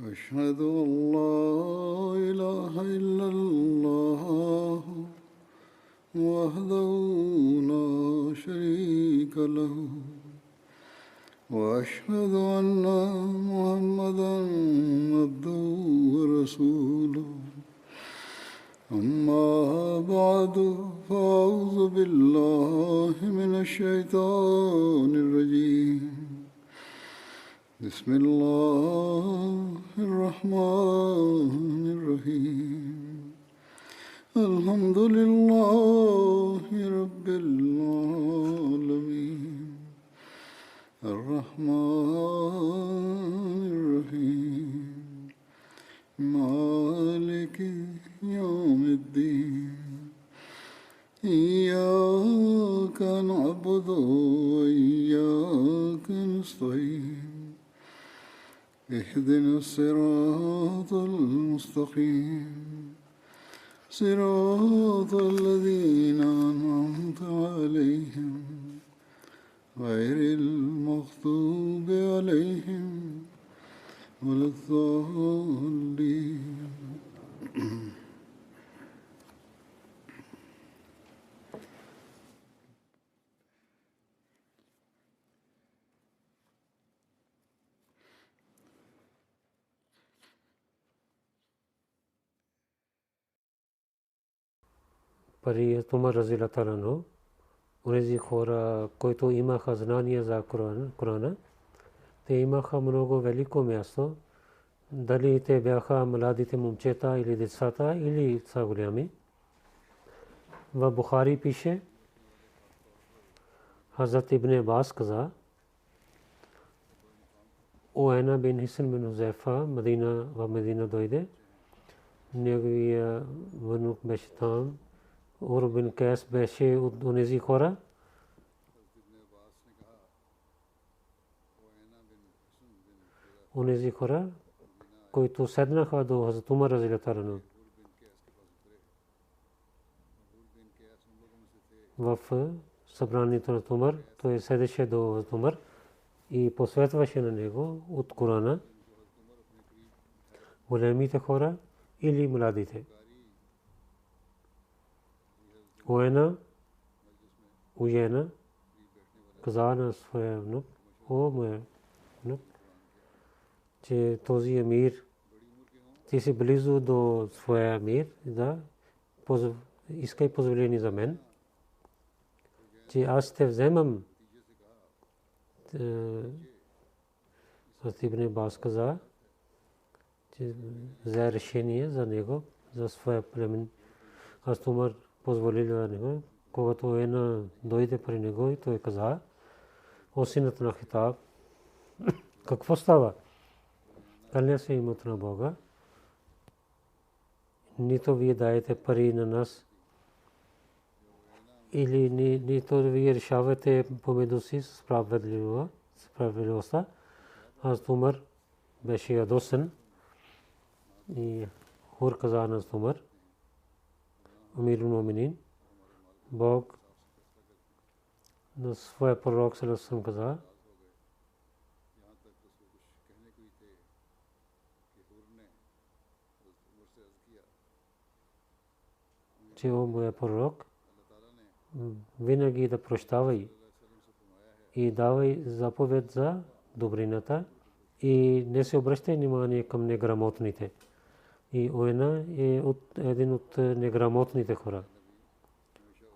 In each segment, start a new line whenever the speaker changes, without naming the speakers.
أشهد أن لا إله إلا الله وحده لا شريك له وأشهد أن محمدا عبده ورسوله أما بعد فأعوذ بالله من الشيطان الرجيم بسم الله الرحمن الرحيم الحمد لله رب العالمين الرحمن الرحيم مالك يوم الدين إياك نعبد وإياك نستعين اهدنا الصراط المستقيم صراط الذين أنعمت عليهم غير المغضوب عليهم ولا الضالين.
Пари Умар разилла та'ала, онези хора, които имаха знания за Корана, те имаха много велико място, дали те бяха младите момчета или децата или са голями. В Бухари пише, Хазрат Ибн Аббас каза, Уайна бин Хисн бин Хузайфа в Медина дойде, неговия внук беше там, Ур бин Кайс беше от онези хора. Онези хора, които седнаха до Хазрат Умар разилла та'ала в събранието на Умар, той седеше до Хазрат Умар и посветваше на него от Корана големите хора или младите. Уйена каза на своя внук, о моя внук, че този емир, ти си близо до своя емир, да искай позволение за мен, че аз те вземам. Ибн Аббас каза, че взе решение за него, за своя племен. Аз Умар позволил на него, когато Уайна дойде при него и той каза, о синът на Хитаб, какво става? Кълня се името на Бога, нито вие даете пари на нас, или нито вие решавате помежду си справедливостта. Аз Умар беше ядосен и Хур каза на Умар, Амирул Муъминин, Бог на своя пророк саллаллаху алейхи ва саллям каза, че о моя пророк, винаги да прощавай и давай заповед за добрината и не се обръщай внимание към неграмотните. И Уайна е един от неграмотните хора.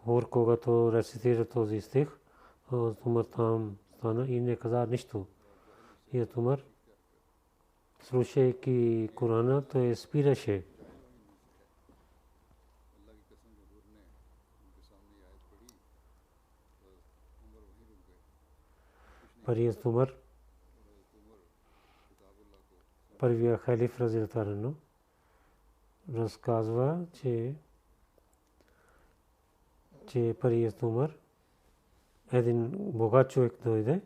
Хур, когато рецитира този стих, Умар там стана и не каза нищо. И Умар, слушайки Корана, той спираше. Парият Умар, първия халиф разилла та'ала, разказва, че парият Умар, един богат човек дойде,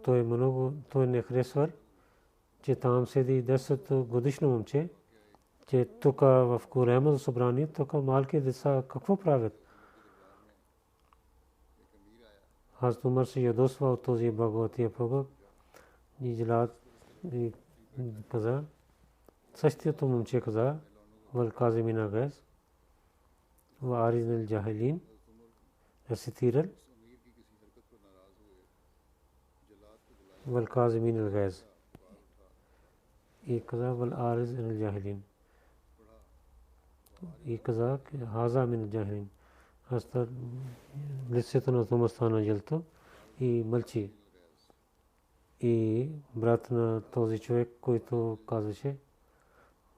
той не харесва, че там седи 10 годишно момче, че тук в голямото събрание, тук малки деца какво правят? Хазрат Умар се ядосва от този благодатия пророк и каза, същото момче каза, вал казимина гайз, ва аризнал джахилин, рецитирал, вал казимина гайз. И каза, вал аризнал джахилин. И каза, хаза мин джахилин. Хаста лицето на Тумар стана жълто и мълчи. И брат на този човек, който казаше,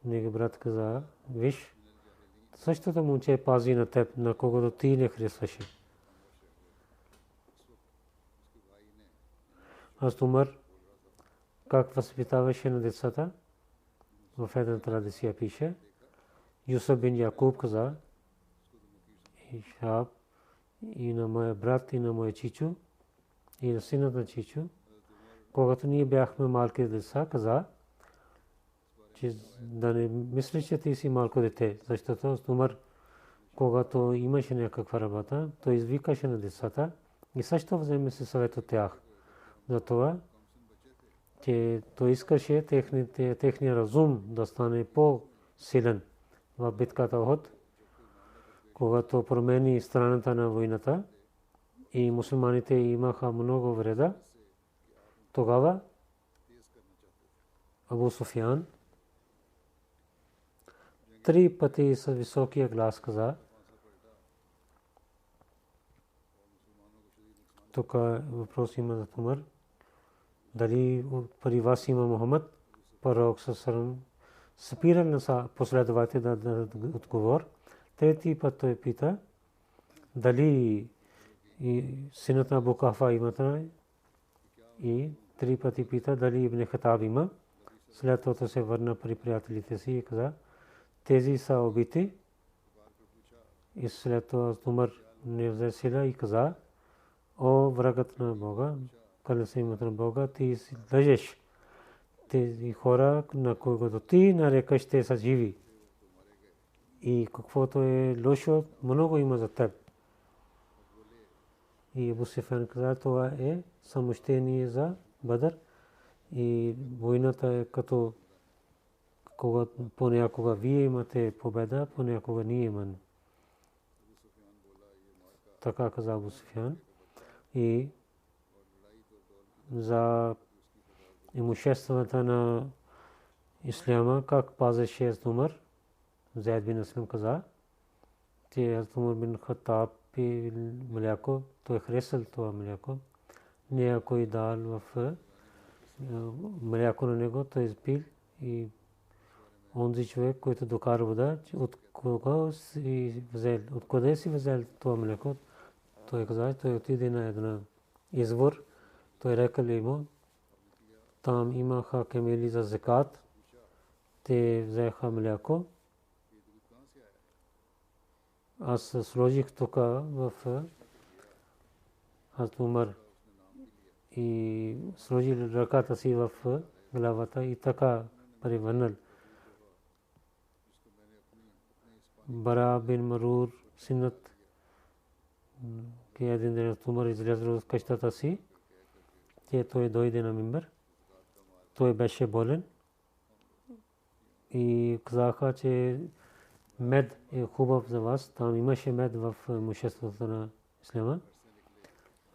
негови брат каза, виж, същото момче пази на теб, на когото ти не харесваше. Аз Умар как възпитаваше на децата, в една традиция пише, Юсуф бин Якуб каза, и Шахаб, и на моя брат, и на моя чичо, и на синът на чичо, когато ние бяхме малки деца, каза, че да не мислиш, че ти си малко дете, защото Умар, когато имаше някаква работа, той извикаше на децата и също вземе се съвет от тях. Затова, че той искаше техния разум да стане по-силен в битката Охот, когато промени страната на войната и мусулманите имаха много вреда. Тогава Абу Суфиян 3 пъти с високия глас каза, тук въпрос има за Умар, дали при вас има Мухаммад, пророк със спирал на последователи да отговор. Трети път той пита, дали синът на Абу Кафа има, и 3 пъти пита, дали Ибн Хатаб има. След това се върна при приятелите си и каза, тези са убити. И след това Умар не взе сила и каза, о врагът на Бога, къде се имат на Бога, ти си лъжеш. Тези хора, на когото ти нарекаш, те са живи. И каквото е лошо, много има за теб. И Абу Суфиян каза, това е самощение за Бадър. И войната е като понякога вие имате победа, понякога ние имаме. Така каза Абу Суфиян. И за имуществата на исляма, как пазеше Умар, Зайд бин Аслам каза, че Умар бин Хаттаб пи мляко, той харесал това мляко. Някой дал в мляко на него, той изпил и онзи човек, който докара вода, от кого си взел, откъде си взел това мляко, той каза, той отиде на една извор, той рекал му, там имаха камели за закат, те взеха мляко. Аз сложих тук в Умар и сложил ръката си в главата и така превърнал. Бара бин Марур, синът, един ден Умар излязъл от къщата си, той дойде на мимбър. Той беше болен и казаха, че мед е хубав за вас. Там имаше мед в имуществото на исляма.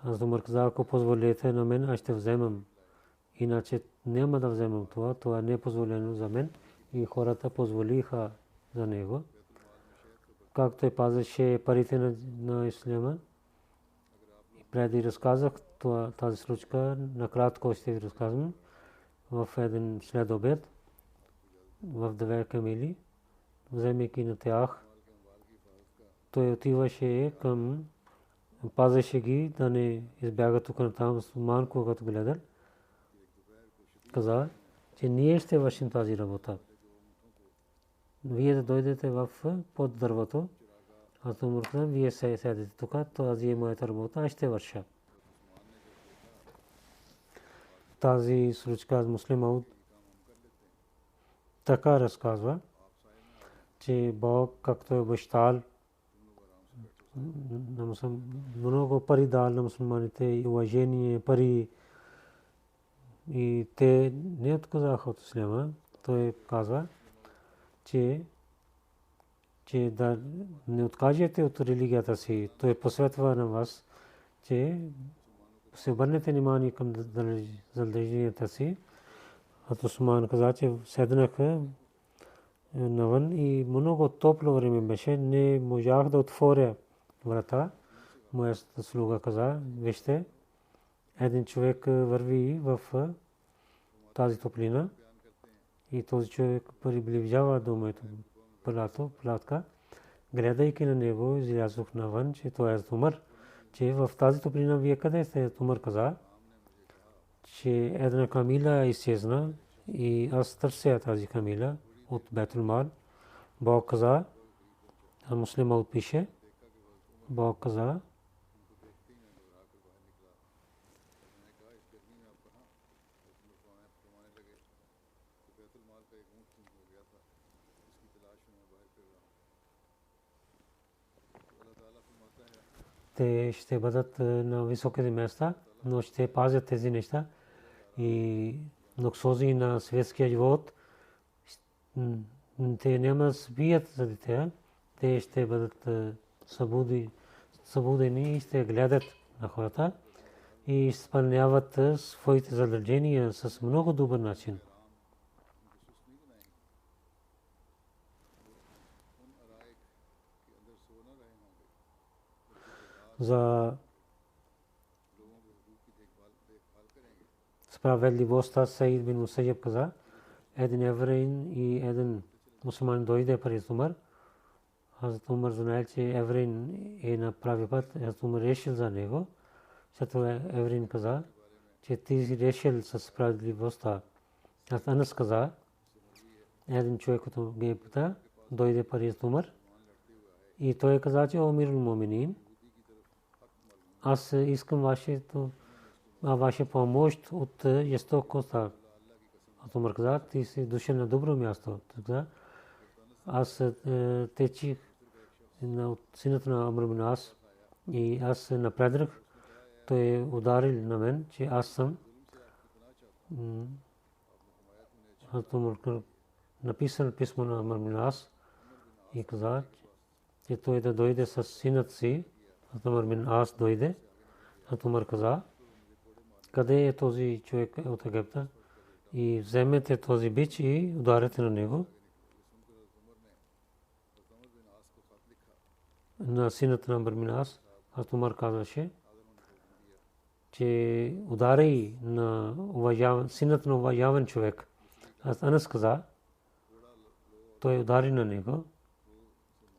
Аз Умар каза, ако позволите на мен, аз ще вземам. Иначе няма да вземам това. Това не е позволено за мен. И хората позволиха за него. Как той пазеше парите на исляма. И преди разказах тази случка, накратко ще ви разказвам. В един следобед, в 9 камили, вземайки на тях, той отиваше към, пазеше ги да не избягат тук на там мусулман, когато гледал. Каза, че ние ще вършим тази работа. Вие да дойдете под дървото, аз му каза, вие седете тук, тази е моята работа, аз ще върша. Тази случка с Муслим Ауд така разказва, че Бог, както е обещал, много пари дал на мусулманите и уважение, пари и те не отказаха от исляма. Той казва, че да не откажете от религията си. Той посветва на вас, че се обърнете внимание към задълженията си. Усман каза, че седнаха навън и много топло време беше. Не можах да отворя врата. Моя слуга каза, вижте, един човек върви в тази топлина и този човек приближава до моето палатка. Гледайки на него, излязох навън, че той е Умар, че в тази топлина вие къде сте? Умар каза, че една камила изчезна и аз търся тази камила от Бейтул Мал. Бог каза, муслима отпише, Бог каза, те ще бъдат на високите места, но ще пазят тези неща и луксози на светския живот. Те няма да спият за дете, те ще бъдат събудени и ще гледат на хората и изпълняват своите задължения с много добър начин. За справедливостта Саид бин Мусайяб каза, един евреин и един мусулман дойде при Умар. Хазрат Умар знае, че евреин е на прави път. Хазрат Умар решил за него. След това евреин каза, че ти си решил със справедливостта. Хазрат Анас каза, един човек, който ги пита, дойде при Умар и той каза, че Амирул Муъминин, аз искам ваша помощ от жестокостта. Умар каза, ти си дошъл на добро място. Аз течих от сината на Амр бин Ас и аз напредрах. Той ударил на мен, че аз съм написал писмо на Амр бин Ас и каза, че той да дойде с синът си. Амр бин Ас дойде. Умар каза, къде е този човек от Египта? И вземете този бич и ударете на него. На синът на Амр бин Ас, Умар казваше, че удари на синът на уважаван човек. Анас каза, той удари на него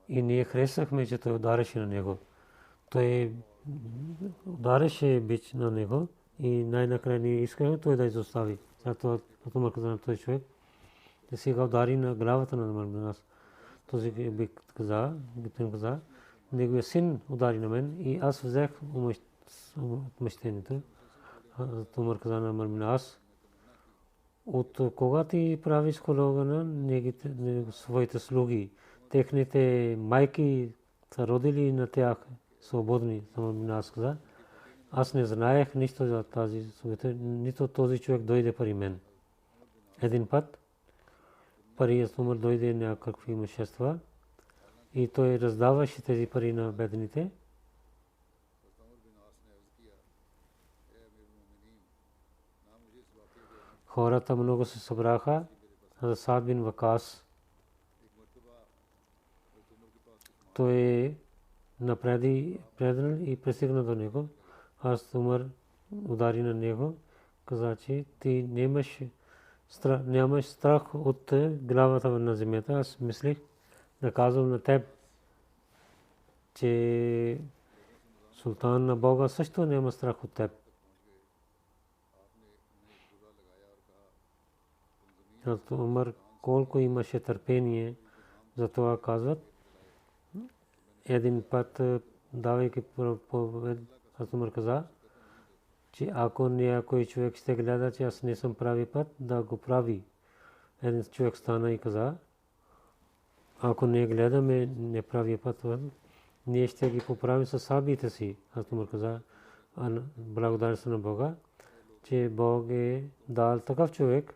и ние харесахме, че той удареше на него. Той удареше бич на него и най-накрая ние искаме той да изостави. Затова Умар каза на този човек, че сега удари на главата на Амр бин Ас. Този би каза, неговия син удари на мен и аз взех отмъщението. Умар каза на Амр бин Ас, от кога ти правиш колога на своите слуги? Техните майки са родили на тях свободни. Амр бин Ас каза, аз не знаех нищо за тази суета, нито този човек дойде при мен. Един път пари Умар дойде някакви имущества и той раздаваше тези пари на бедните. Хората много се събраха. Саад бин Вакас, той напреднал и пристигна до него. Аз Умар удари на него, каза, че ти нямаш страх от главата на земята. Аз мислих да казвам на теб, че султан на Бога също няма страх от теб. Умар колко имаше търпение, затова казват. Един път давайки проповед, Умар каза, че ако някой човек ще гледа, че аз не съм прави път, да го прави. Един човек стана и каза, ако не гледаме неправия път, ние ще ги поправим с сабите си. Умар каза, благодаря на Бога. че Бог е дал такъв човек,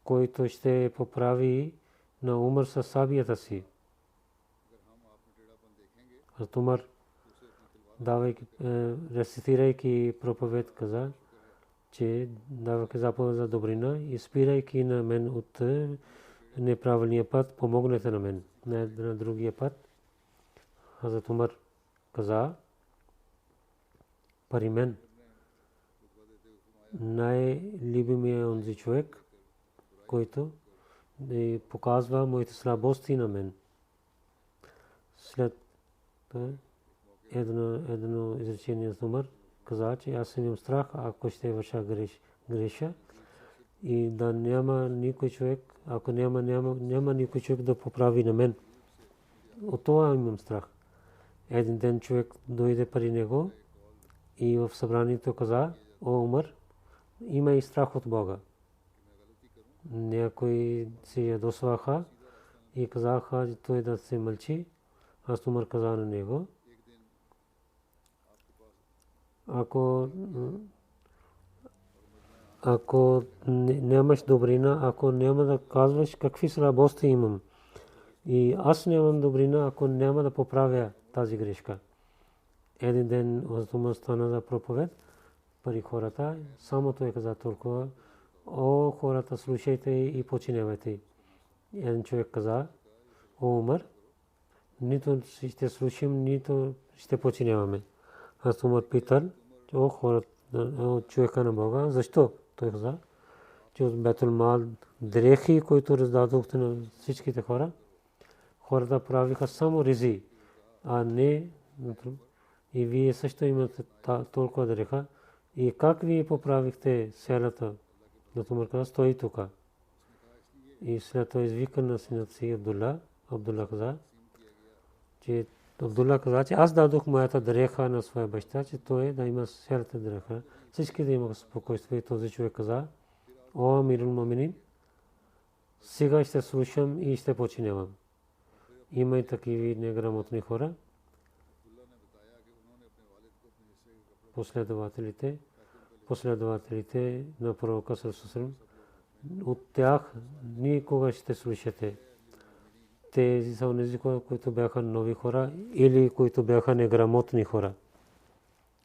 който ще поправи на Умар със сабията си. Умар, давайки, рецитирайки проповед, каза, че давайки заповед за добрина и спирайки на мен от неправилния път, помогнете на мен на другия път. Хазрат Умар каза, пари мен най-любимия онзи човек, който показва моите слабости на мен. След едно изречение с Умар каза, че аз имам страх, ако ще върша греша и да няма никой човек, ако няма никой човек да поправи на мен. От това имам страх. Един ден човек дойде при него и в събранието каза, о Умар, има и страх от Бога. Някои се ядосваха и казаха, че той да се мълчи. Аз Умар каза на него, ако нямаш добрина, ако няма да казваш какви слабости имам, и аз нямам добрина, ако няма да поправя тази грешка. Един ден Умар стана за проповед при хората, само той каза толкова, о хората, слушайте и починявайте. Един човек каза, о Умар, нито ще слушам, нито ще починяваме. Аз Умар питал, о хората, о човека на Бога, защо? Той каза, че от Бетул Мал дрехи, които раздадохте на всичките хора, хората правиха само ризи, а не и вие също имате толкова дреха. И как вие поправихте селата? Умар каза, стои тук. И след това извика на синът си Абдулла каза, че аз дадох моята дреха на своя баща, че той да има селата дреха. Всички да имаха спокойствие. Този човек каза, о Амирул Муминин, сега ще слушам и ще починявам. Има и такива неграмотни хора. Последователите на пророка Сърсусърм, от тях никога ще слушате. Тези са онези, които бяха нови хора или които бяха неграмотни хора.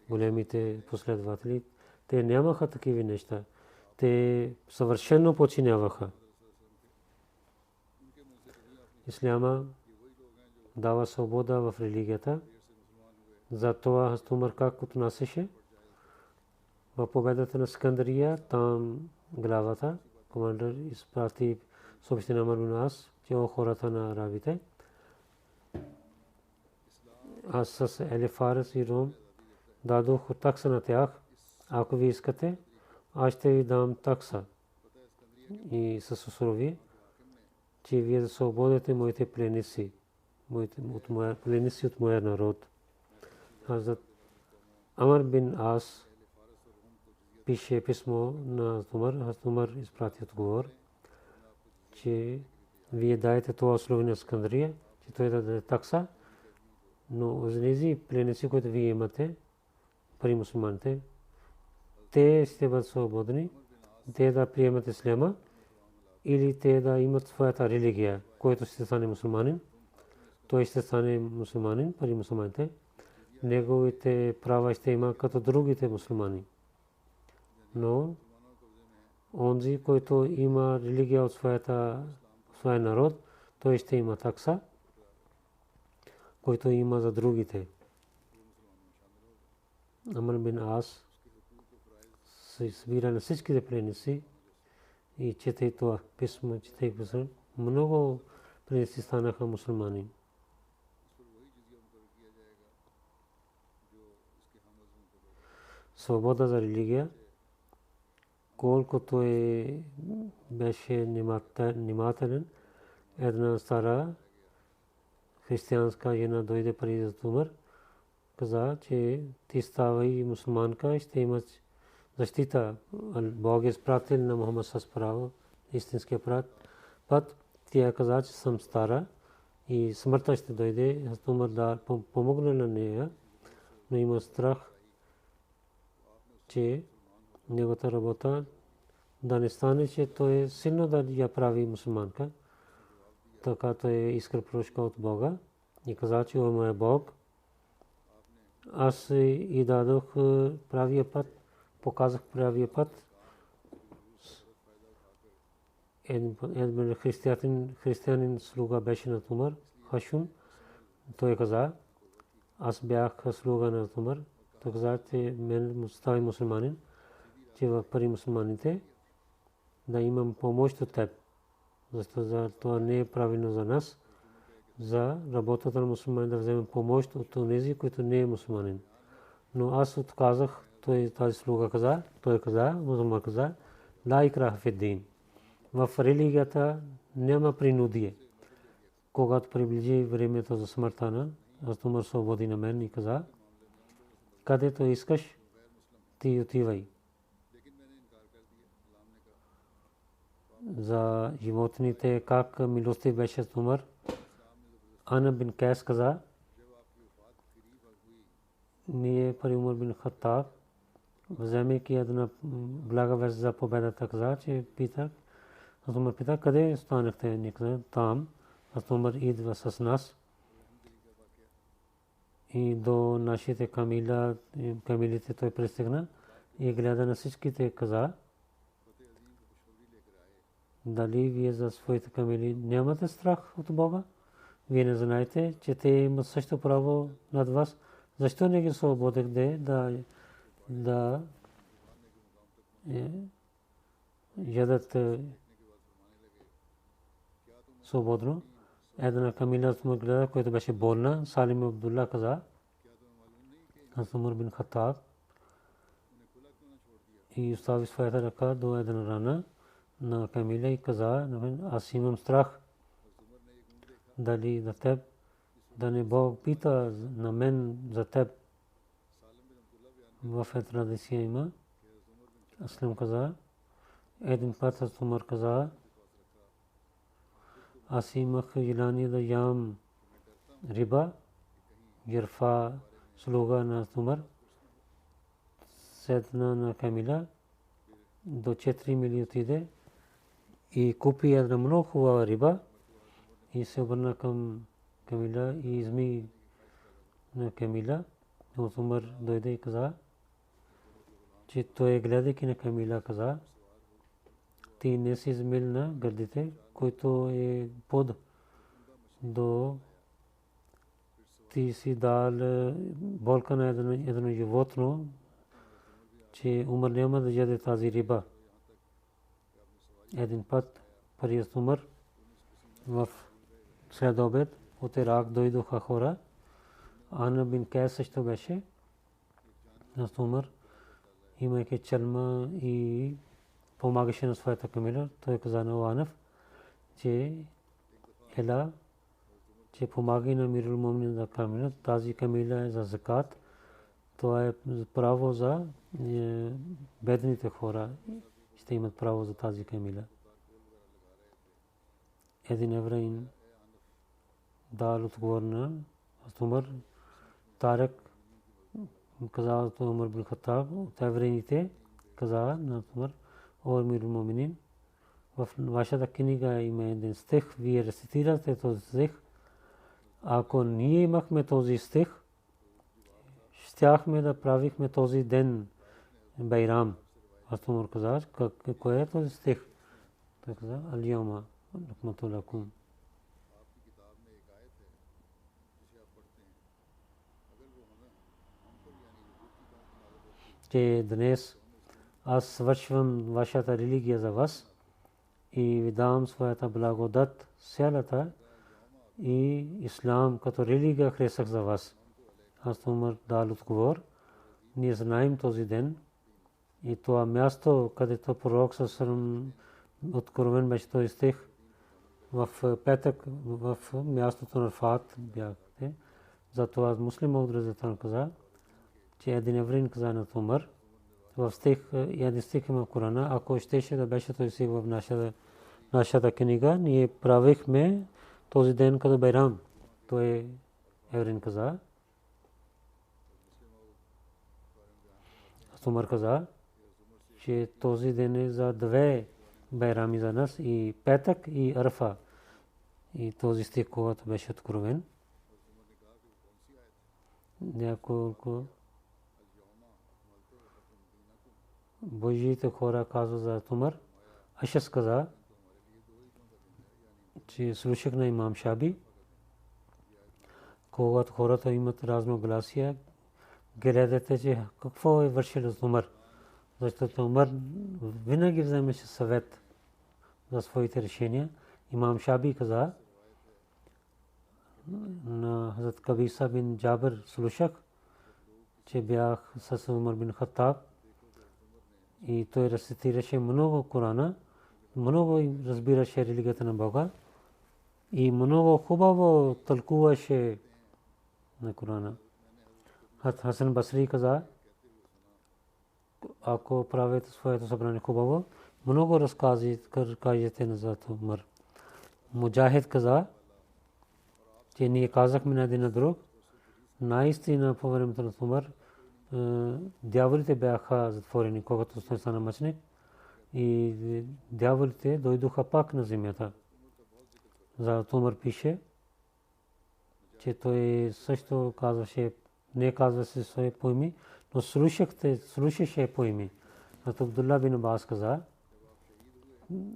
Големите последователи, те нямаха такива неща. Те съвършено починяваха. Исляма дава свобода в религията. Затова Хазрат Умар как отнасяше в победата на Скандария, там главата, командър изпрати съобщение на Амр бин Ас, че о хората на арабите, аз с Елефарес и Ром дадох такса на тях. Ако ви искате, аз ще ви дам такса и с условие, че вие да свободите моите пленници, от моя народ. Хазрат Амр бин Ас пише писмо на Умар. Хазрат Умар изпрати отговор, че вие дайте това условие на Скандария, че той да даде такса, но онези пленници, които вие имате при мусулманите, те ще бъдат свободни, те да приемат исляма или те да имат своята религия, който ще стане мусулманин. Той ще стане мусулманин при мусулманите. Неговите права ще има като другите мусулмани. Но онзи, който има религия от своя народ, той ще има такса, който има за другите. Амр бин Ас се събира на всичките пленници и чете това писмо, много пленници станаха мусулмани. Свобода за религия, колкото беше внимателен, една стара християнска жена дойде при Хазрат Умар, каза, че ти ставай мусулманка, ще имаш защита. Бог е изпратил на Мухаммад с право, истинския път. Тя каза, че съм стара и смъртта ще дойде. Хазрат Умар да помогне на нея, но има страх че неговата работа да не стане, че той силно да я прави мусулманка. Така той иска прошка от Бога и каза, че о моя Бог, аз и дадох правия път, показах правия път. Един християнин слуга беше на Умар, Хашун. Той каза, аз бях слуга на Умар. Той каза, че мен става мусулманин, че в пари мусулманите да имам помощ от теб. Защото това не е правилно за нас. За работата на мусулманин да вземем помощ от тези, които не е мусулманин. Но аз отказах, тази слуга каза, той каза, мусулман каза, ла икраха фи дин. В религията няма принудие. Когато приближи времето за смъртта на Умар свободи на мен и каза, където искаш, ти отивай. За животните, как милостив беше Умар. Ана бин Кайс каза, ние при Умар бин Хаттаб, вземайки една блага вест за победата, каза, че питах, Умар пита, къде станахте? Ние каза, там. Умар идва с нас и до нашите камилите той пристигна и гледа на всичките, каза, дали вие за своите камили нямате страх от Бога? Вие не знаете, че те имат също право над вас. Защо не ги освободихте да ядат свободно? Една камила му гледа, която беше болна. Салим Абдулла каза, Умар бин Хаттаб, и остави своята ръка до една рана на камила и каза, аз имам страх дали за теб, да не Бог пита на мен за теб. В традиция има. Аслам каза, един път Умар каза, аз имах желание да ям риба. Гирфа слуга на Умар седна на камила до 4 мили отиде и купи една много хубава риба и се обърна към камила и изми на камила. Умар дойде и каза, че той гледайки на камила каза, ти не си измил на гърдите, който е под до ти си дал болка на едно животно, че Умар няма да яде тази риба. Един път при Умар в следобед от Ирак дойдоха хора. Ана бин Кайс също беше на Умар, имайки чалма и помагаше на своята камила. Той каза на Анав, че ела, че помага на Амирул Муъминин да камила. Тази камила е за закат. Това е право за бедните хора. Ще имат право за тази камила. Един евреин дал отговор на Умар. Тарек каза на Умар бин Хаттаб, от евреините каза на Умар, о Амирул Муъминин, в вашата книга има един стих, вие рецитирате този стих. Ако ние имахме този стих, щяхме да правихме този ден Байрам. Умар каза, кой е този стих? Той каза, Ал-Йома Акмалту лакум. Че днес аз свършвам вашата религия за вас и ви давам своята благодат, силата и ислам като религия хресах за вас. Аз Умар дал отговор, ние знаем този ден и това място, където пророк съвсем откровен беше този стих, в петък в мястото на Фат бяхте. Затова муслим Мауд каза, че един евреин каза на Умар, в стих, един стих има в Корана, ако щеше да беше този стих в нашата книга, ние правихме този ден като Байрам. Той евреин каза. Умар каза, че този ден е за две байрами за нас, и петък и Арфа. И този стих, когато беше откровен, няколко Божиите хора казва за Умар. Ашас каза, че слушах на имам Шаби, когато хората имат разногласия, гледате, че какво е вършил Умар. Защото Умар винаги вземеше съвет за своите решения. Имам Шаби каза, на Хазрат Кабиса бин Джабер слушах, че бях с Умар бин Хаттаб и той рецитираше много Корана, много разбираше религията на Бога и много хубаво тълкуваше на Корана. Хасан Басри каза, ако правите своето събрание хубаво, много разкази кажете на Хазрат Умар. Муджахид каза, че ние казахме на един на друг, наистина по времето на Умар дяволите бяха затворени, когато той стана мъченик, и дяволите дойдоха пак на земята. За Умар пише, че той също казваше, не казваше свои поими, но слушаше поими. Зато Абдулла бин Абас каза,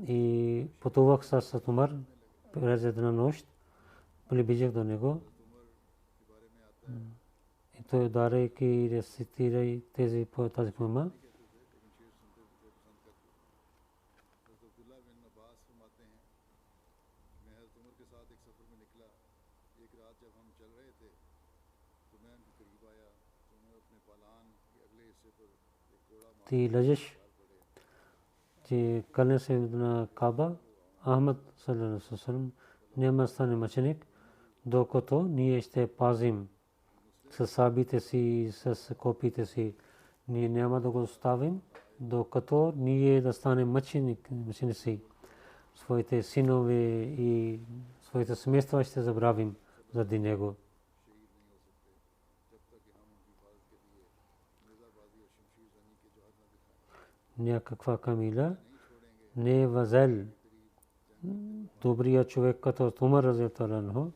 и пътувах с Умар през една нощ, приближих до него. И той ударяйки и рецитирай тази поема. Ти лъжеш, че кълне се на Каба, Ахмад саллаллаху алейхи ва саллям няма стане мъченик, докато ние ще пазим с сабите си, с копите си. Ние няма да го оставим, докато ние да станем мъченици. Своите синове и своите семейства ще забравим заради него. Някаква камила не е възел добрият човек като Умар разияллаху анху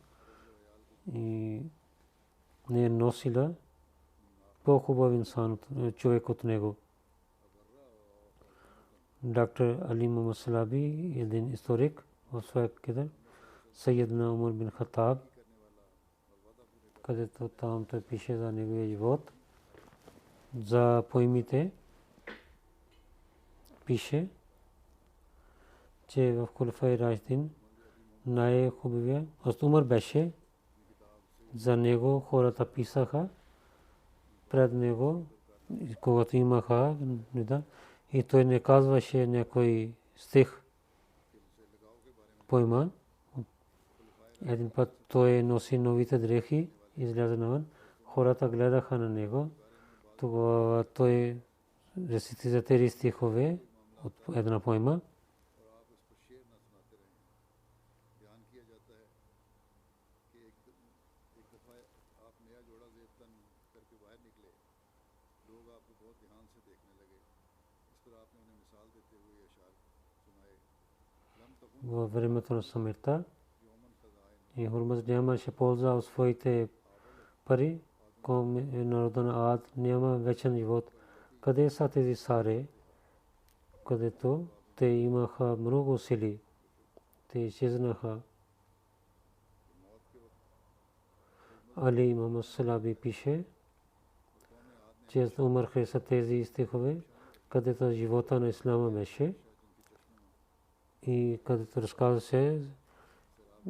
и не е носила по-хубав инсан човек от него. Доктор Али Мухаммад Салаби, един историк в своя книга Сайедна Умар бин Хаттаб, където там той пише за неговия живот, за поемите пише, че в Хулафаи Рашидин най-хубавия Умар беше. За него хората писаха пред него, когато имаха, и той не казваше някой стих, поема. Един път той носи новите дрехи, излезе навън, хората гледаха на него, тогава той рецитира тези стихове от една поема. Във времето на смъртта и Хурмаз нямаше полза от своите пари, народа на Ад няма вечен живот. Къде са тези саре, където те имаха много сили, те изчезнаха. Али Мухаммад Салаби пише, че Умар хареса тези стихове, където живота на ислама беше и където разказваше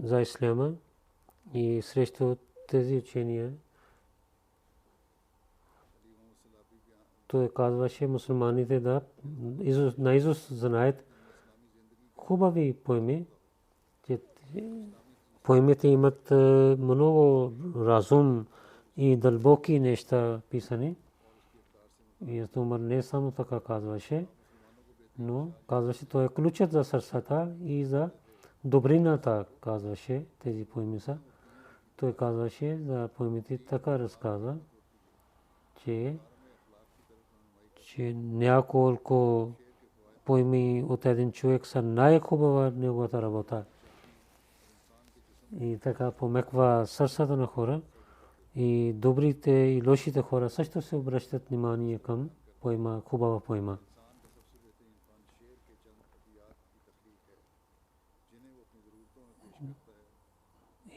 за ислама и срещу тези учения. Той казваше мусулманите да наизуст знаят хубави поеми, че поемите имат много разум и дълбоки неща писани. И Умар не само така казваше, но казваше, той е ключът за сърцата и за добрината, казваше тези поеми са. Той казваше за поемите така разказва, че че няколко поеми от един човек са най-хубава неговата работа. И така помеква сърцата на хора. И добрите и лошите хора също се обръщат внимание към поема, хубава поема.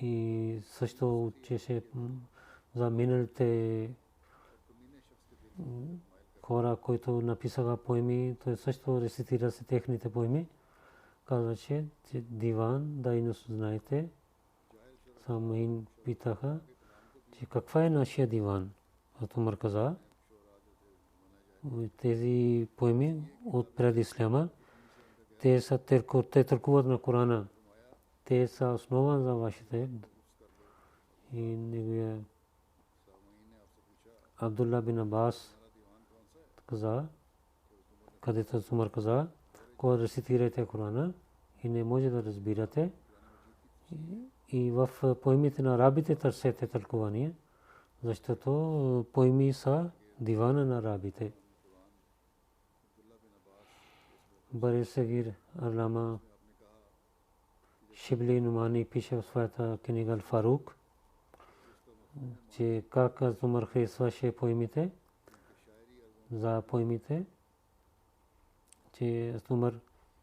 И също учеше за миналите хора, които написаха поеми, той също рецитира се техните поеми. Казваше, че диван, да и не знаете. Само им питаха, че каква е нашия диван. От Умар каза, тези поеми от пред исляма, те тълкуват на Корана. Те са основа за вашите. И неговия Абдулла бин Аббас каза, където Умар каза, когато рецитирате Корана и не може да разбирате, и в поемите на арабите търсете тълкувания, защото поеми са дивана на арабите. Бари Сагир Алама Шибли Нумани пише в своята книга Ал-Фарук, че как Умар харесваше поемите, за поемите, че Умар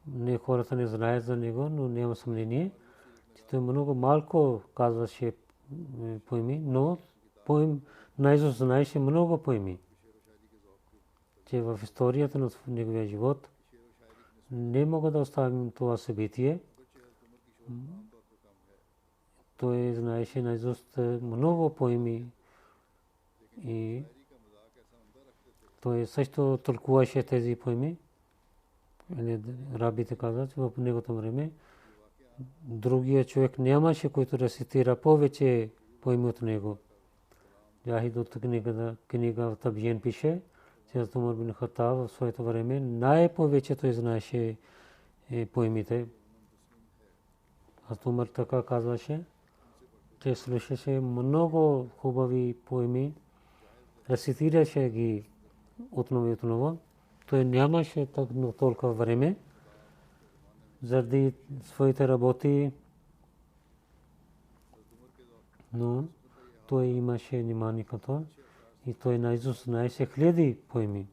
не хората не знаят за него, но няма съмнение, че той много малко казваше поеми, но поем наизуст знаеше много поеми, че в историята на неговия живот не мога да оставим това събитие. Той знаеше наизуст много поеми и той също тълкуваше тези поеми. Рабите казват, че в неговото време другия човек нямаше, който рецитира повече поеми от него. Яхид от книга в Табиен пише, че Умар бин Хаттаб в своето време най-повече той знаеше поемите. Умар така казваше, че слушаше много хубави поеми, рецитираше ги отново и отново. Той нямаше толкова време заради своите работи, но той имаше внимание към това и той наизуст знаеше хиляди поеми.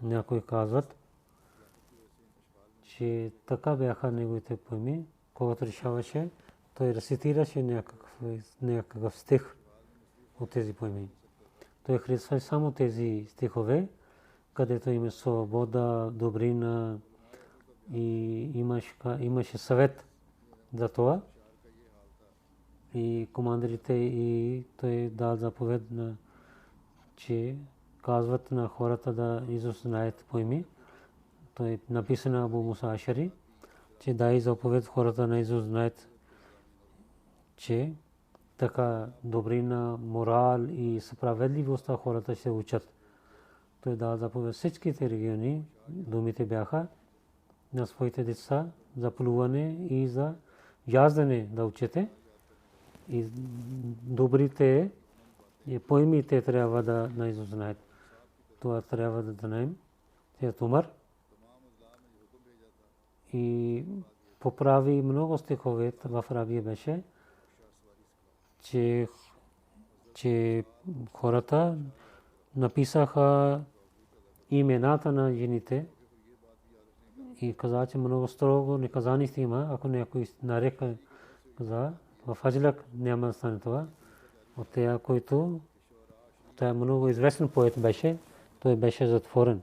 Някои казват, че така бяха неговите поеми, когато решаваше, той рецитираше някакъв стих от тези поеми. Той харесваше само тези стихове, където има свобода, добрина и имаше съвет за това. И командирите и той дал заповед, че казват на хората да изузнаят поеми. Той написа на Абу Муса Ашари, че дай заповед хората да изузнаят, че така добрина, морал и справедливост хората ще учат. Той дал заповед всичките региони, думите бяха на своите деца за плуване и за яздене да учете. И добрите поемите трябва да наизуст знаят. Това трябва да знаем. Хазрат Умар и поправи много стихове в Арабия беше, че хората написаха имената на жените и каза, че много строго наказание има, ако някой нарека каза, в Хаджлак няма да стане това. От тея, който той много известен поет беше, той беше затворен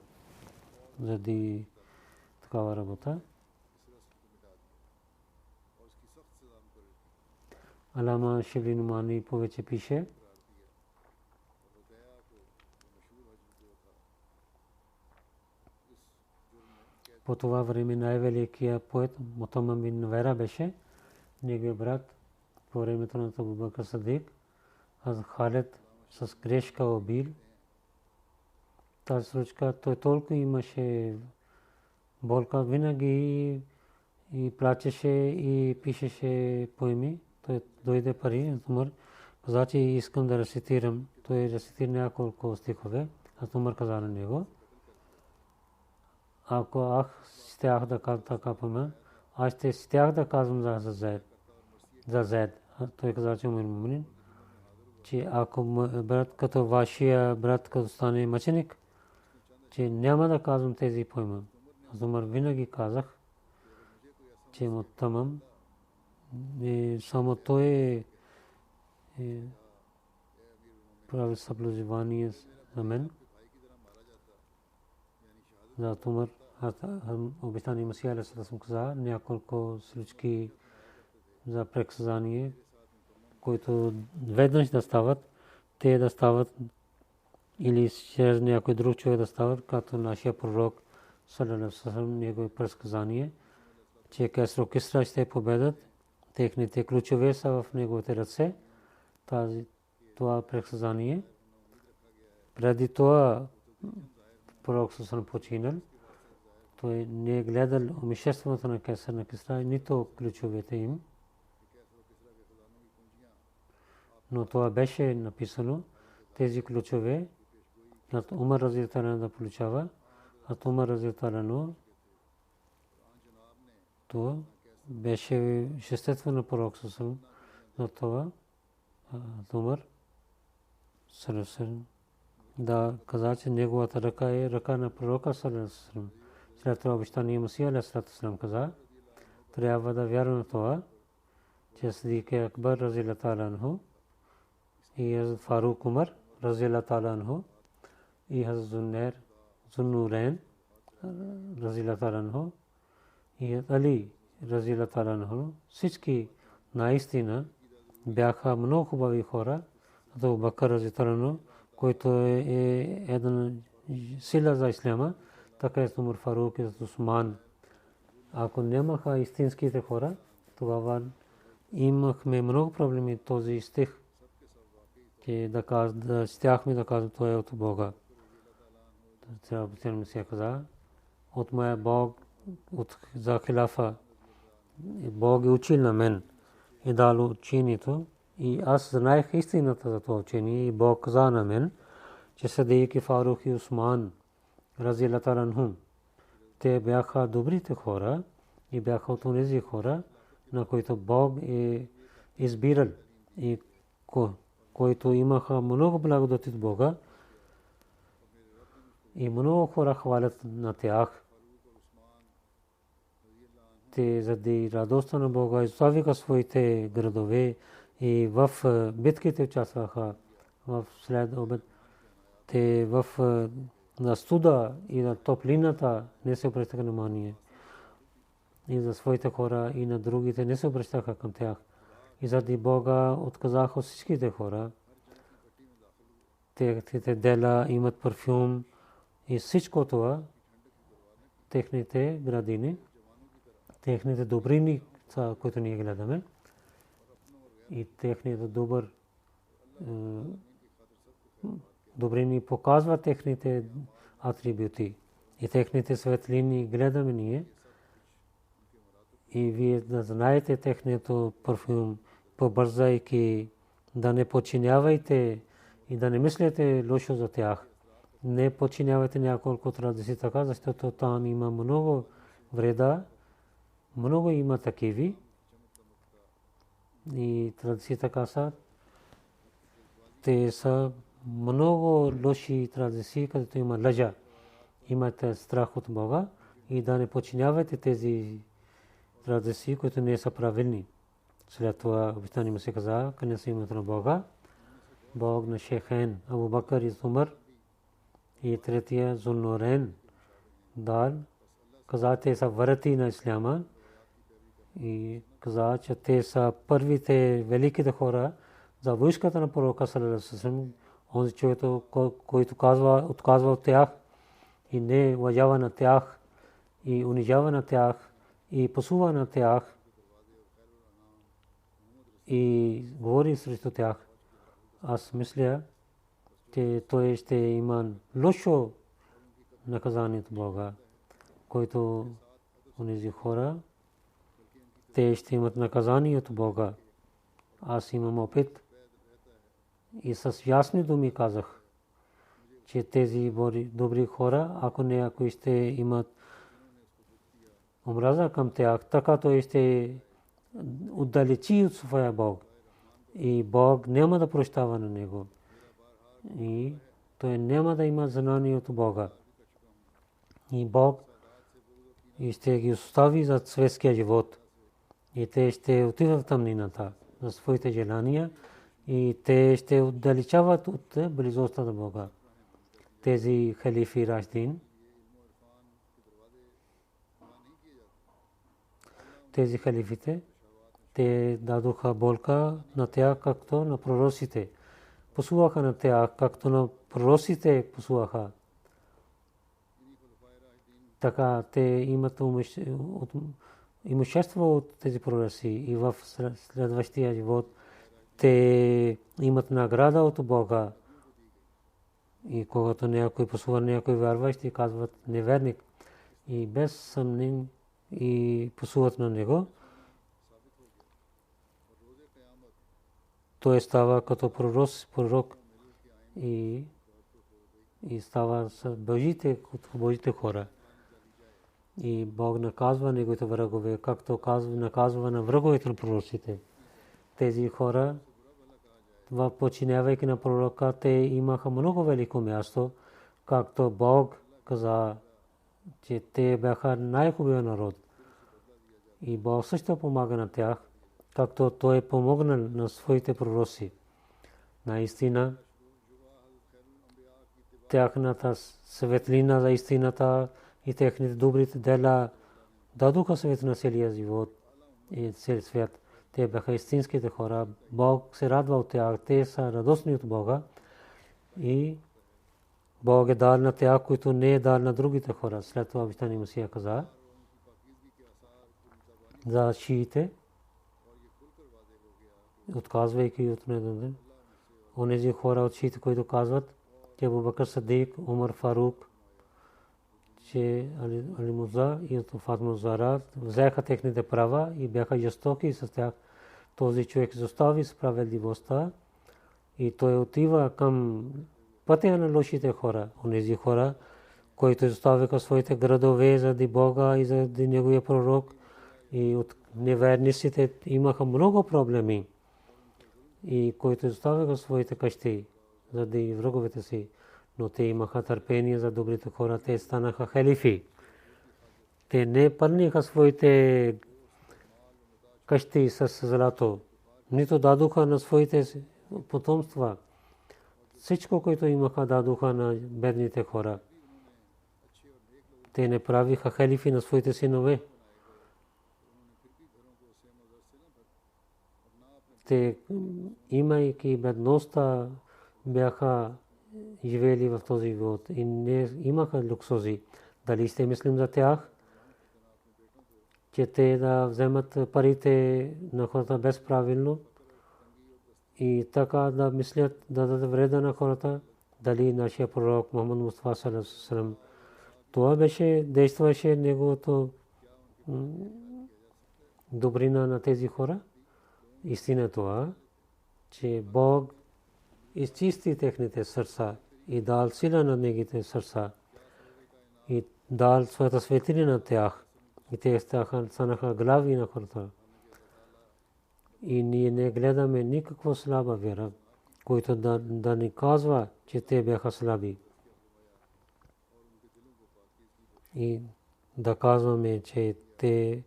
заради такава работа. Алама Шибли Нумани повече пише, по това време най-великият поет Мутамам бин Навера беше, неговият брат по времето на Абу Бакр Сидик, Халид с грешка убил. Тази случка той толкова имаше болка, винаги и плачеше и пишеше поеми. Той дойде пари, Умар каза, че искам да рецитирам. Той рецитира няколко стихове. Умар каза на него, ако щях да кажа така поме, аз ще щях да казвам за Зайд. Той каза, че мумин, че ако брат като вашия брат като стане мъченик, че няма да казвам тези поема. Аз Умар винаги казах, че Муттамам само той прави съблюдение за мен. За Умар обещани Масия алейхи салам каза няколко случаи за преказание, които веднъж да стават, те да стават или чрез някой друг човек да стават, като нашия пророк саллаллаху алейхи ва саллям, негово предсказание, че Кесро Кисра ще победят, техните ключове са в неговите ръце. Това предсказание. Преди това пророк саллаллаху алейхи ва саллям починал. Той не е гледал умишеството на Кесър на Кисра, нито ключовете им. Но това беше написано, тези ключове от Умар разияллаху анху да получава, от Умар разияллаху анху то беше шестето на пророк саллаллаху алейхи ва саллям, на това Умар саллаллаху алейхи ва саллям да каза, че неговата ръка е ръка на пророка саллаллаху алейхи ва саллям. След това обещания Масия алейхи салам каза, трябва да вярваме в това, че Сидик Акбар разияллаху анху и Хазрат Фарук Умар разияллаху анху и Хазрат Зуннурейн разияллаху анху и Али разияллаху анху, всички наистина бяха много хубави хора. Абу Бакър разияллаху анху, който е една сила за исляма, така е Умар Фарук и Усман. Ако нямаха истинските хора, тогава имахме много проблеми този стих, че да щяхме да кажем, това е от Бога. Трябва да се каза, от моя Бог, за хилафа, Бог е учил на мен и дал учението. И аз знаех истината за това учение и Бог каза на мен, че Сидик Фарук и Усман разияллаху анхум, те бяха добрите хора и бяха от тези хора, на които Бог е избирал и които имаха много благодат от Бога и много хора хвалят на тях. Те заради радостта на Бога изоставиха своите градове и в битките участваха в след обед. Те в на студа и на топлината не се обръщаха внимание. И за своите хора и на другите не се обръщаха към тях. И заради Бога отказаха всичките хора. Техните дела имат парфюм и всичко това, техните градини, техните добрини, които ние гледаме, и техните добрини показват техните атрибути и техните светлини гледаме ние. И вие да знаете техният парфюм, побързайки, да не подчинявайте и да не мислите лошо за тях. Не подчинявайте няколко традиции така, защото там има много вреда, много има такиви. И традиции така са, те са много лоши традиции, където има лъжа. Имате страх от Бога и да не подчинявайте тези традиции, които не са правилни. След това обещание му се каза, къде са името на Бога, Бог на Шейхен, Абу Бакър и Умар и третия Зуннурейн дал, каза, те са врати на исляма и каза, че те са първите великите хора за войската на пророка саллаллаху алейхи ва саллям, онзи човек, който отказва от тях и не уважава на тях и унижава на тях и посува на тях и говори срещу тях. Аз мисля, че той ще има лошо наказание от Бога, който онези хора, те ще имат наказание от Бога. Аз имам опит и с ясни думи казах, че тези добри хора, ако някои ще имат омраза към тях, така той ще отдалечи от своя Бог. И Бог няма да прощава на него. И той няма да има знание от Бога. И Бог ще ги остави за светския живот. И те ще отидат в тъмнината за своите желания. И те ще отдалечават от близостта на Бога. Тези халифи Рашидин, тези халифите, те дадоха болка на тях, както на пророците. Послуваха на тях, както на пророците послуваха. Така те имат имущество от тези пророци и в следващия живот те имат награда от Бога. И когато някой послува някой вярващ и казват неверник и без съмнение и послуват на него, той става като пророк и става с Божите хора. И Бог наказва неговите врагове, както наказва на враговете на пророците. Тези хора, подчинявайки на пророка, те имаха много велико място, както Бог каза, че те бяха най-хубавия народ. И Бог също помага на тях, както той помогна на своите пророци. Наистина, тяхната светлина за истината и техните добрите дела дадоха свет на целия живот и цел свят. Те бяха истинските хора. Бог се радва от тях. Те са радостни от Бога. И Бог е дал на тях, които не е дал на другите хора. След това обещания Месия каза за шиите, отказвайки от него. Онези хора от шиите, които казват, че Абу Бакр Сидик, Умар Фарук, че Али Муза и Фатима Зара взеха техните права и бяха жестоки с тях. Този човек изостави справедливостта и той отива към пътя на лошите хора. Онези хора, които изоставиха своите градове заради Бога и заради неговия пророк, и от неверниците имаха много проблеми, и които изоставиха своите къщи заради враговете си, но те имаха търпение за добрите хора. Те станаха халифи. Те не пълниха своите къщи с злато, нито дадоха на своите потомства. Всичко, което имаха, дадоха на бедните хора. Те не правиха халифи на своите синове. Те, имайки бедността, бяха живели в този живот и не имаха луксози. Дали ще мислим за тях, че те да вземат парите на хората безправилно и така да мислят да дадат вреда на хората? Дали нашия пророк Мухаммад Мустафа саллаллаху алейхи ва саллям, това беше, действаше неговото добрина на тези хора? Истина това, че Бог изчисти техните сърца и дал сила на негите сърца и дал своята светлина на тях. И те станаха глави на хората. И ние не гледаме никаква слаба вера, който да ни казва, че те бяха слаби. И да казваме, че те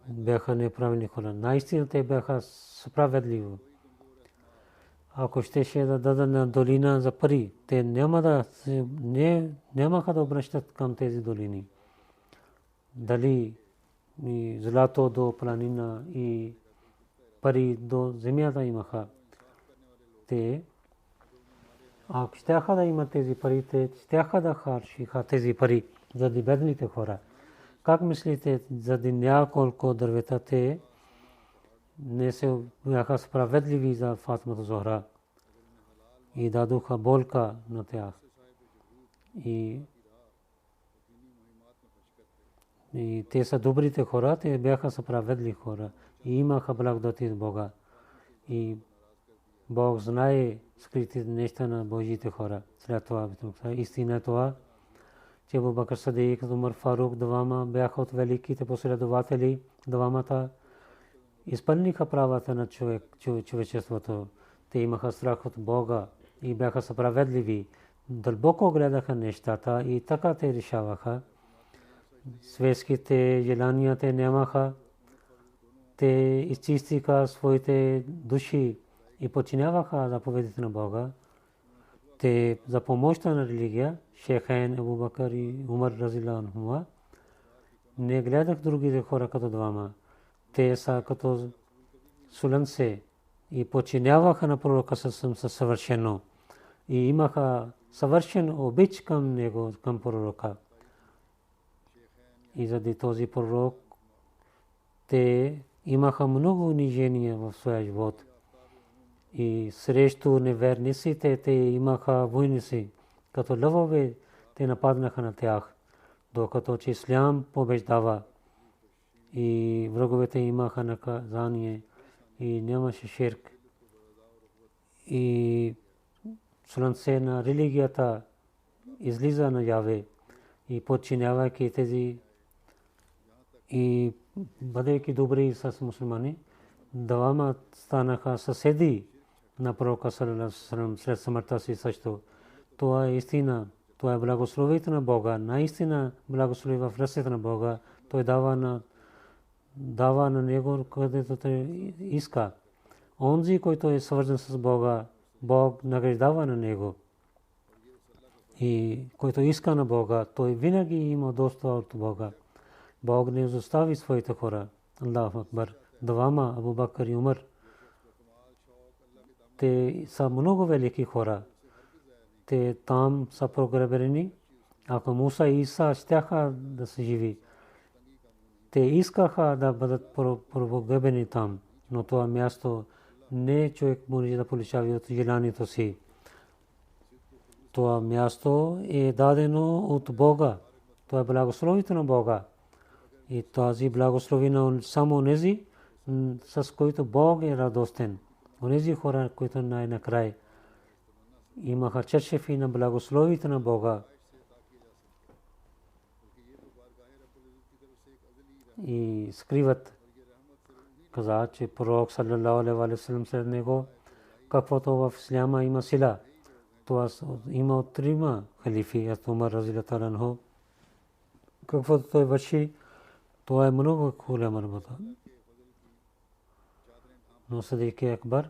бяха неправилни хора. Наистина те бяха справедливи. Ако щеше да дадат на долина за пари, те нямаха да обръщат към тези долини. Дали злато до планина и пари до земята имаха. Те, ако щяха да имат тези пари, те щяха да харчиха тези пари за бедните хора. Как мислите, за няколко дървета те не се бяха справедливи за Фатима Зохра и дадоха болка на тях. И те са добрите хора, те бяха справедливи хора и имаха благодат от Бога. И Бог знае скритите неща на Божите хора. След това истина е това, че Абу Бакр Садик, Умар Фарук, двама бяха от великите последователи, двамата изпълниха правата на човечеството. Те имаха страх от Бога и бяха справедливи. Дълбоко гледаха нещата и така те решаваха. Светските желания те нямаха. Те изчистиха своите души и подчиняваха заповедите на Бога. Те за помощта на религия, Шейхайн Абу Бакр и Умар разилаллаху анхума, не гледах другите хора като двама. Те са като слънце и подчиняваха на пророка съвършено и имаха съвършен обич към него, към пророка. И заради този пророк те имаха много унижения в своя живот. И срещу неверниците те имаха войници, като лъвове те нападнаха на тях, докато че ислям побеждава и враговете имаха наказание и нямаше ширк. И слънце на религията излиза наяве и подчинявайки тези и бъдейки добри с мусулмани, двама станаха съседи на пророка саллаллаху алейхи ва саллям след смъртта си също. Това е истина. Това е благословието на Бога. Наистина благослови в ръцете на Бога. Той дава на него където той иска. Онзи, който е свързан с Бога, Бог награждава на него. И който иска на Бога, той винаги има доста от Бога. Бог не изостави своите хора. Аллаху акбар. Двама, Абу Бакр и Умар, те са много велики хора. Те там са погребени. Ако Муса и Иса щяха да се живи, те искаха да бъдат погребени там, но това място не човек може да получава от желанието си. Това място е дадено от Бога. Това е благословието на Бога. И тази благословина само онези, с които Бог е радостен. Онези хора, които най-накрая имаха чершефи на благословието на Бога. И скриват, каза, че пророк саллаллаху алейхи ва саллям след него, каквото в исляма има сила. Това има от трима халифи, Умар разилаллаху анху. Каквото той върши, това е много голяма работа. Но Сидик Акбар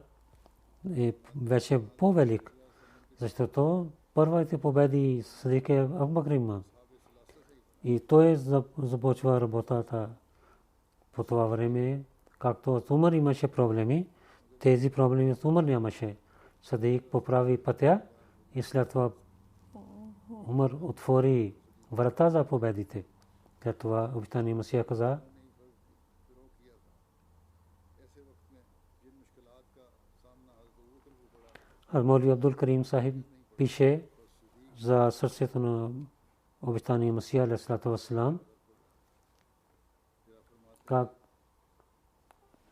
е вече по-велик, защото първите победи Сидик Акбар има. И той започва работата по това време, както от Умар имаше проблеми, тези проблеми от Умар нямаше. Сидик поправи пътя и след това Умар отвори врата за победите. След това обещания Масия каза, Маули Абдул Карим Сахиб пише за сърцето на обещания Масия алейхи ва салам, как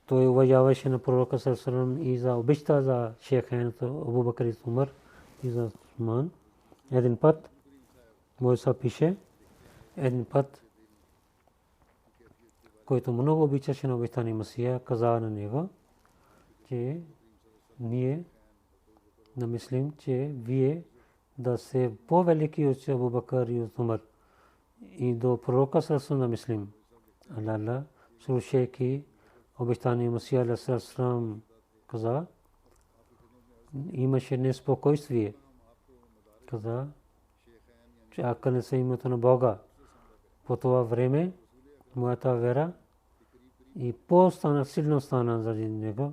той уважаваше на пророка саллаллаху алейхи ва саллям и за обичта за шейхайната Абу Бакр и Умар и за Усман. Един път Мойса пише, един път, който много обичаше на обещания Масия, каза на него, че ние намислим, че вие да се по-велики от Абу Бакр и Умар и до пророка саллаллаху намислим. Аллах, слушайки обещания Масия алейхи салам, каза, имаше неспокойствие. Каза, че ако не се името на Бога, по това време моята вера и по-стана силно стана заради него.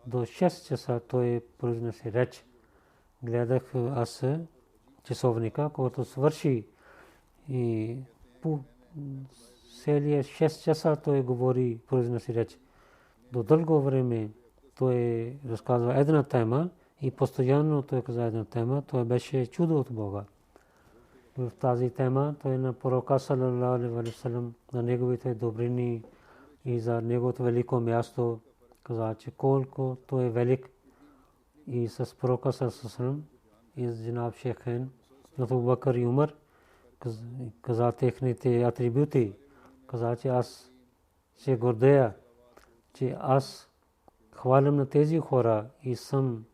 До 6 часа той произнесе реч. Гледах аз часовника, който свърши и по целия 6 часа той говори, произнесе реч. До дълго време той разказва една тема и постоянно той каза една тема. Това беше чудо от Бога. В тази тема той на пророка саллаллаху алейхи ва саллям, на неговите добрини и за неговото велико място, каза, че колко той е велик. И с пророка саллаллаху алейхи ва саллям и с джанаб шейхен Абу Бакр и Умар, каза техните атрибути, каза, че аз се гордея, че аз хвалям на тези хора и съм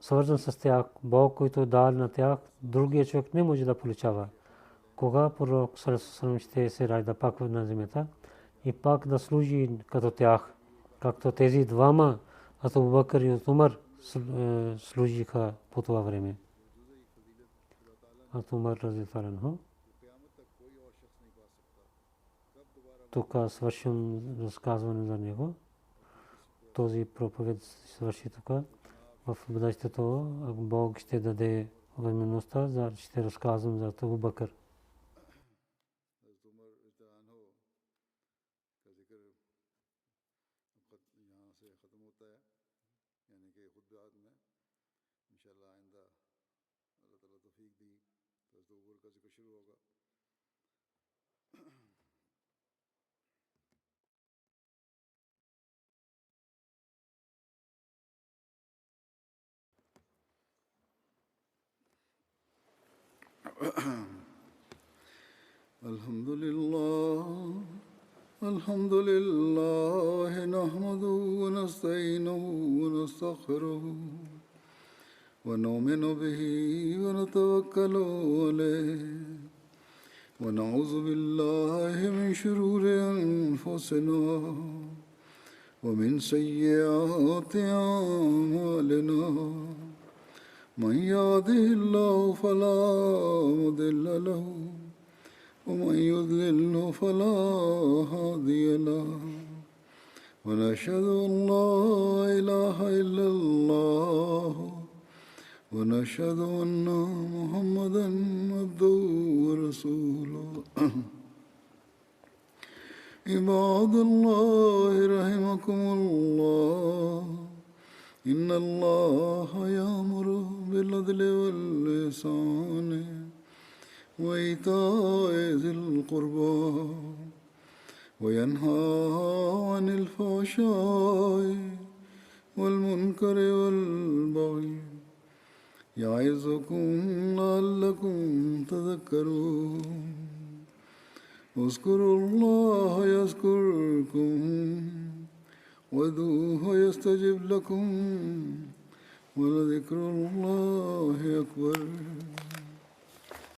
свързан с тях. Бог, който дал на тях, другия човек не може да получава. Кога пророк Салам ще се ражда пак на земята и пак да служи като тях, както тези двама, Абу Бакр и Умар служиха по това време. Умар разияллаху анху. Тук свършим разказване за него. Този проповед свърши тук. В бъдещето Бог ще даде възможността за ще разказвам за Абу Бакр.
الحمد لله نحمده ونستعينه ونستغفره ونؤمن به ونتوكل عليه ونعوذ بالله من شرور أنفسنا ومن سيئات أعمالنا من يهده الله فلا مضل له ومن يضلل فلا هادي له ونشهد أن لا إله إلا الله ونشهد أن محمدا عبده ورسوله عباد الله رحمكم الله إن الله يأمر بالعدل والإحسان وإيتاء ذي القربى وينهى عن الفحشاء والمنكر والبغي يعظكم لعلكم تذكرون اذكروا الله يذكركم وادعوه يستجب لكم ولذكر الله أكبر.